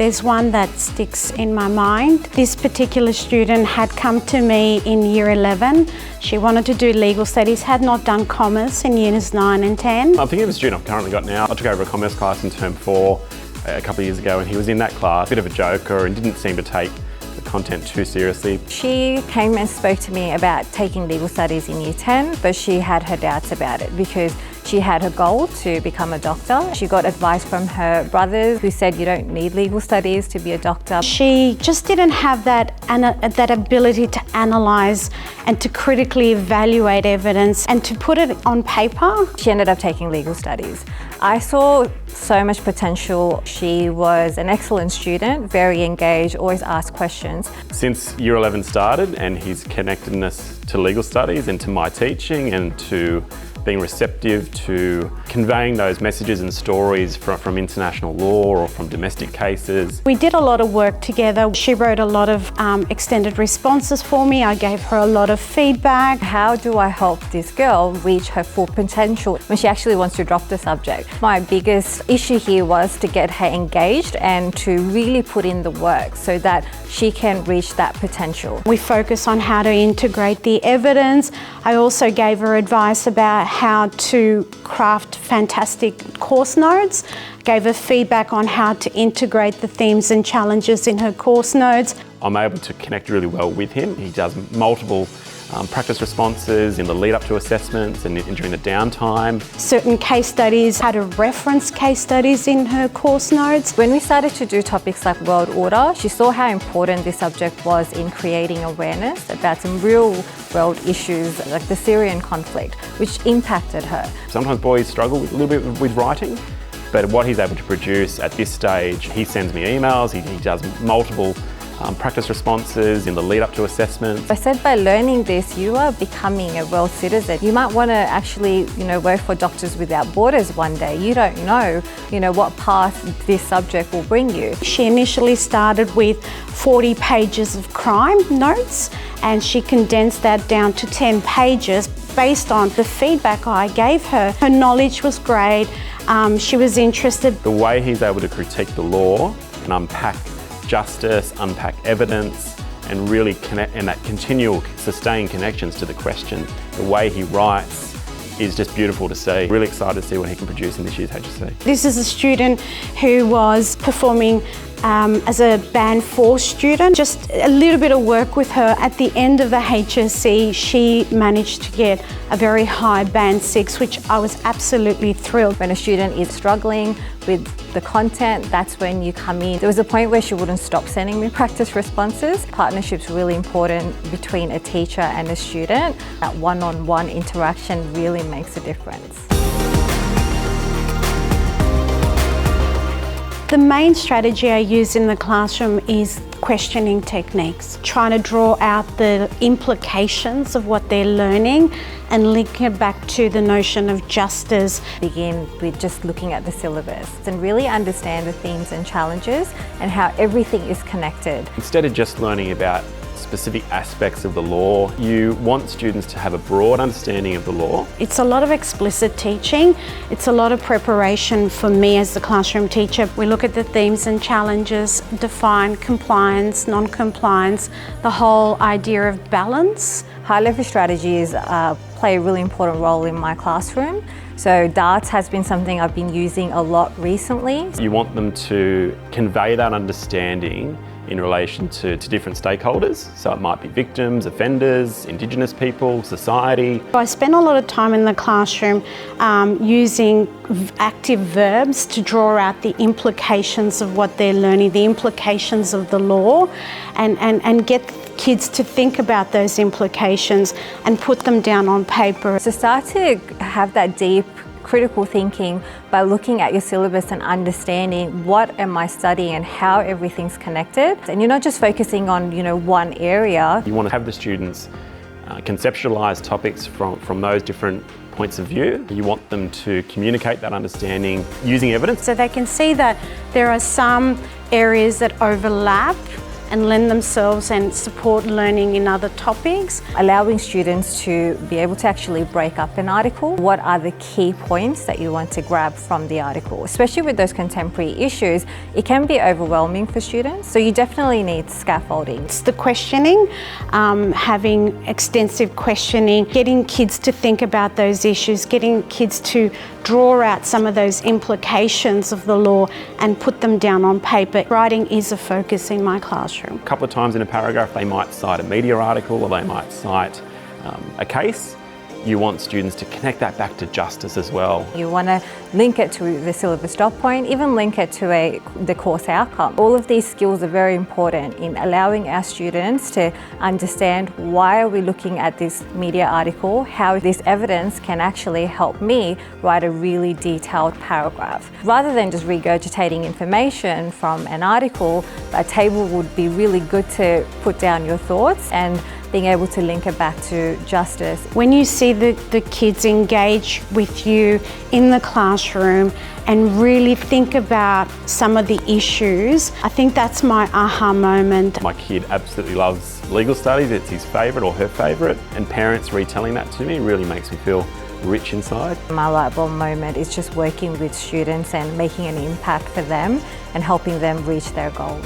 there's one that sticks in my mind. This particular student had come to me in year 11. She wanted to do legal studies, had not done commerce in years 9 and 10. I'm thinking of a student I've currently got now. I took over a commerce class in term 4 a couple of years ago, and he was in that class, a bit of a joker, and didn't seem to take the content too seriously. She came and spoke to me about taking legal studies in year 10, but she had her doubts about it because she had her goal to become a doctor. She got advice from her brothers who said you don't need legal studies to be a doctor. She just didn't have that ability to analyse and to critically evaluate evidence and to put it on paper. She ended up taking legal studies. I saw so much potential. She was an excellent student, very engaged, always asked questions. Since year 11 started, and his connectedness to legal studies and to my teaching and to being receptive to conveying those messages and stories from international law or from domestic cases. We did a lot of work together. She wrote a lot of extended responses for me. I gave her a lot of feedback. How do I help this girl reach her full potential when she actually wants to drop the subject? My biggest issue here was to get her engaged and to really put in the work so that she can reach that potential. We focus on how to integrate the evidence. I also gave her advice about how to craft fantastic course notes, gave her feedback on how to integrate the themes and challenges in her course notes. I'm able to connect really well with him. He does multiple practice responses in the lead up to assessments and during the downtime. Certain case studies, how to reference case studies in her course notes. When we started to do topics like world order, she saw how important this subject was in creating awareness about some real world issues like the Syrian conflict, which impacted her. Sometimes boys struggle a little bit with writing, but what he's able to produce at this stage, he sends me emails, he does multiple practice responses in the lead up to assessments. I said by learning this, you are becoming a world citizen. You might want to actually, work for Doctors Without Borders one day. You don't know, what path this subject will bring you. She initially started with 40 pages of crime notes, and she condensed that down to 10 pages based on the feedback I gave her. Her knowledge was great. She was interested. The way he's able to critique the law and unpack justice, unpack evidence, and really connect, and that continual sustained connections to the question. The way he writes is just beautiful to see. Really excited to see what he can produce in this year's HSC. This is a student who was performing as a Band 4 student. Just a little bit of work with her. At the end of the HSC, she managed to get a very high Band 6, which I was absolutely thrilled. When a student is struggling with the content, that's when you come in. There was a point where she wouldn't stop sending me practice responses. Partnership's really important between a teacher and a student. That one-on-one interaction really makes a difference. The main strategy I use in the classroom is questioning techniques, trying to draw out the implications of what they're learning and link it back to the notion of justice. Begin with just looking at the syllabus and really understand the themes and challenges and how everything is connected. Instead of just learning about specific aspects of the law, you want students to have a broad understanding of the law. It's a lot of explicit teaching. It's a lot of preparation for me as the classroom teacher. We look at the themes and challenges, define compliance, non-compliance, the whole idea of balance. High-level strategies play a really important role in my classroom. So DARTS has been something I've been using a lot recently. You want them to convey that understanding in relation to different stakeholders. So it might be victims, offenders, Indigenous people, society. I spend a lot of time in the classroom using active verbs to draw out the implications of what they're learning, the implications of the law, and get kids to think about those implications and put them down on paper. So start to have that deep critical thinking by looking at your syllabus and understanding what am I studying and how everything's connected. And you're not just focusing on, one area. You want to have the students conceptualise topics from those different points of view. You want them to communicate that understanding using evidence. So they can see that there are some areas that overlap and lend themselves and support learning in other topics. Allowing students to be able to actually break up an article. What are the key points that you want to grab from the article? Especially with those contemporary issues, it can be overwhelming for students, so you definitely need scaffolding. It's the questioning, having extensive questioning, getting kids to think about those issues, getting kids to draw out some of those implications of the law and put them down on paper. Writing is a focus in my classroom. A couple of times in a paragraph they might cite a media article or they might cite a case. You want students to connect that back to justice as well. You want to link it to the syllabus dot point, even link it to the course outcome. All of these skills are very important in allowing our students to understand why are we looking at this media article, how this evidence can actually help me write a really detailed paragraph. Rather than just regurgitating information from an article, a table would be really good to put down your thoughts and being able to link it back to justice. When you see the kids engage with you in the classroom and really think about some of the issues, I think that's my aha moment. My kid absolutely loves legal studies, it's his favourite or her favourite, and parents retelling that to me really makes me feel rich inside. My light bulb moment is just working with students and making an impact for them and helping them reach their goals.